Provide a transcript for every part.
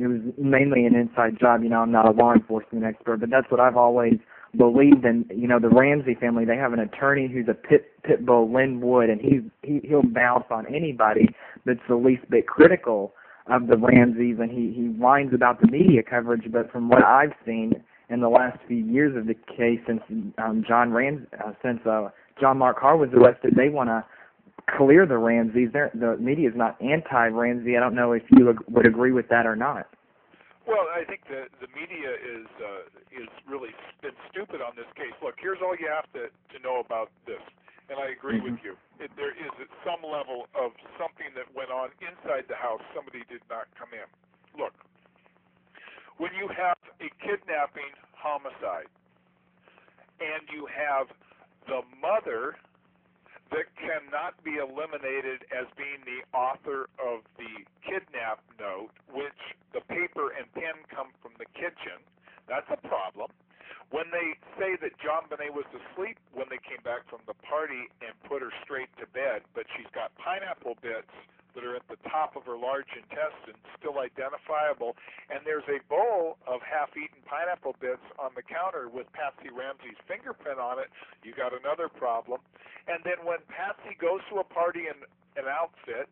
it was mainly an inside job. I'm not a law enforcement expert, but that's what I've always believed. And the Ramsey family, they have an attorney who's a pit bull, Lynn Wood, and he'll bounce on anybody that's the least bit critical of the Ramseys, and he whines about the media coverage. But from what I've seen in the last few years of the case, since John Mark Carr was arrested, they want to clear the Ramseys. The media is not anti-Ramsey. I don't know if you would agree with that or not. Well, I think the media is really been stupid on this case. Look, here's all you have to know about this, and I agree with you. There is at some level of something that went on inside the house. Somebody did not come in. Look, when you have a kidnapping homicide and you have the mother that cannot be eliminated as being the author of the kidnap note, which the paper and pen come from the kitchen, that's a problem. When they say that John Bonet was asleep when they came back from the party and put her straight to bed, but she's got pineapple bits that are at the top of her large intestine, still identifiable, and there's a bowl of half-eaten pineapple bits on the counter with Patsy Ramsey's fingerprint on it, you got another problem. And then when Patsy goes to a party in an outfit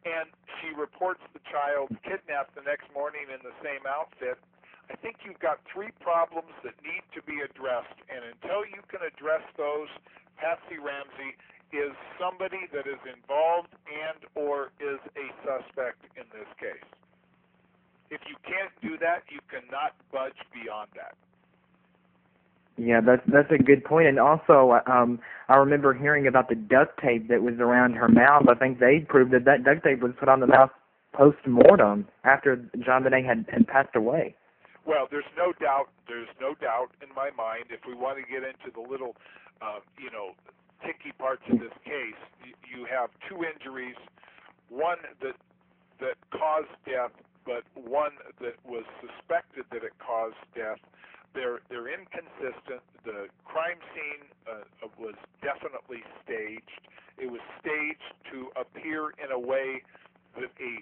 and she reports the child kidnapped the next morning in the same outfit, I think you've got three problems that need to be addressed, and until you can address those, Patsy Ramsey is somebody that is involved and or is a suspect in this case. If you can't do that, you cannot budge beyond that. Yeah, that's a good point. And also, I remember hearing about the duct tape that was around her mouth. I think they proved that duct tape was put on the mouth post-mortem after John Bonet had passed away. Well, there's no doubt in my mind, if we want to get into the little, ticky parts of this case, you have two injuries, one that caused death, but one that was suspected that it caused death. They're inconsistent. The crime scene was definitely staged. It was staged to appear in a way that a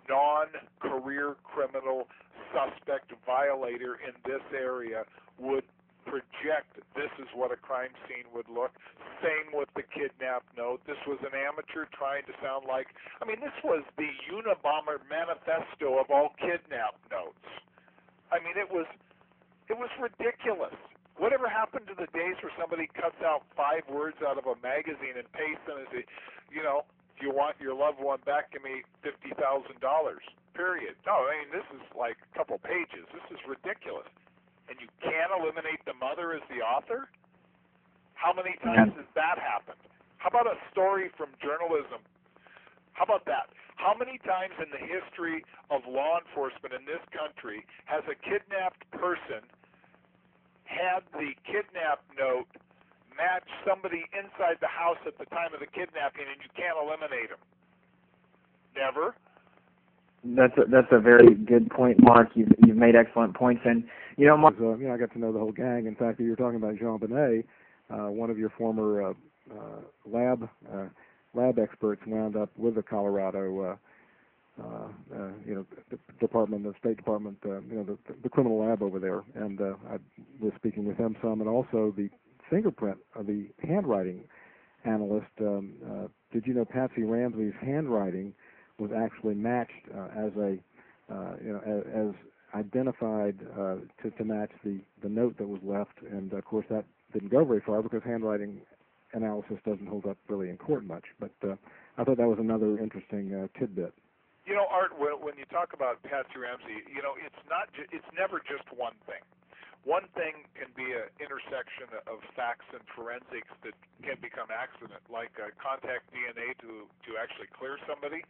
non-career criminal suspect violator in this area would project this is what a crime scene would look. Same with the kidnap note. This was an amateur trying to sound like, this was the Unabomber manifesto of all kidnap notes. It was ridiculous. Whatever happened to the days where somebody cuts out 5 words out of a magazine and pastes them and say, if you want your loved one back, give me $50,000, period. No, this is like a couple pages. This is ridiculous. And you can't eliminate the mother as the author? How many times has that happened? How about a story from journalism? How about that? How many times in the history of law enforcement in this country has a kidnapped person had the kidnap note match somebody inside the house at the time of the kidnapping and you can't eliminate them? Never. That's a very good point, Mark. You've made excellent points, and Mark. I got to know the whole gang. In fact, you're talking about Jean Bonet, one of your former lab experts, wound up with the Colorado, department, the State Department, the criminal lab over there, and I was speaking with them some, and also the fingerprint of the handwriting analyst. Did you know Patsy Ramsey's handwriting was actually matched as identified to match the note that was left, and of course that didn't go very far because handwriting analysis doesn't hold up really in court much. But I thought that was another interesting tidbit. Art, when you talk about Patsy Ramsey, it's never just one thing. One thing can be an intersection of facts and forensics that can become accident, like contact DNA to actually clear somebody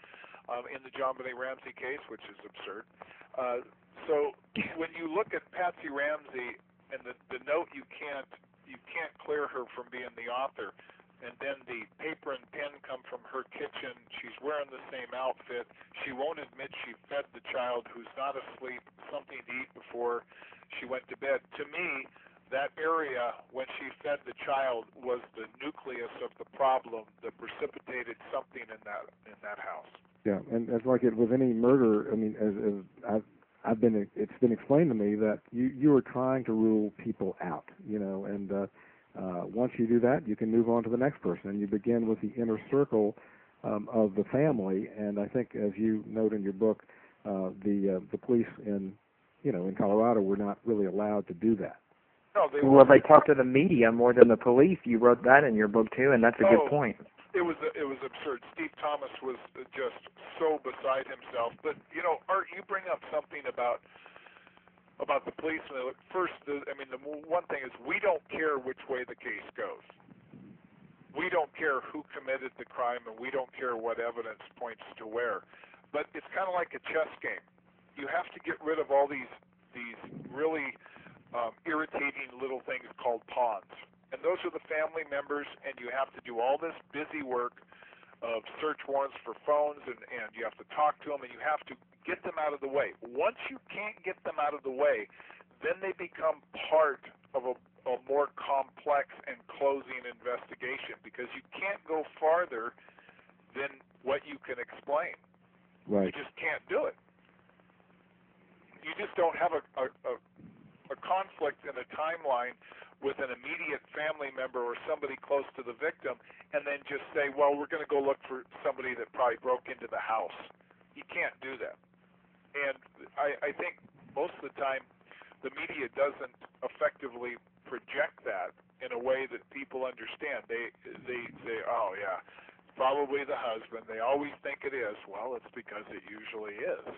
in the John Bonet Ramsey case, which is absurd. So when you look at Patsy Ramsey and the note, you can't clear her from being the author. And then the paper and pen come from her kitchen. She's wearing the same outfit. She won't admit she fed the child, who's not asleep, something to eat before she went to bed. To me, that area when she fed the child was the nucleus of the problem that precipitated something in that house. Yeah, and as like it with any murder, as it's been explained to me that you are trying to rule people out, and once you do that, you can move on to the next person, and you begin with the inner circle of the family. And I think, as you note in your book, the police in Colorado were not really allowed to do that. No, they talk to the media more than the police. You wrote that in your book too, and that's a good point. It was absurd. Steve Thomas was just so beside himself. But Art, you bring up something about the police. First, the one thing is we don't care which way the case goes. We don't care who committed the crime, and we don't care what evidence points to where. But it's kind of like a chess game. You have to get rid of all these really irritating little things called pawns. And those are the family members, and you have to do all this busy work of search warrants for phones, and you have to talk to them, and you have to get them out of the way. Once you can't get them out of the way, then they become part of a more complex and closing investigation, because you can't go farther than what you can explain. Right. You just can't do it. You just don't have a conflict in a timeline with an immediate family member or somebody close to the victim, and then just say, well, we're going to go look for somebody that probably broke into the house. You can't do that. And I think most of the time the media doesn't effectively project that in a way that people understand. They say, oh, yeah, it's probably the husband. They always think it is. Well, it's because it usually is.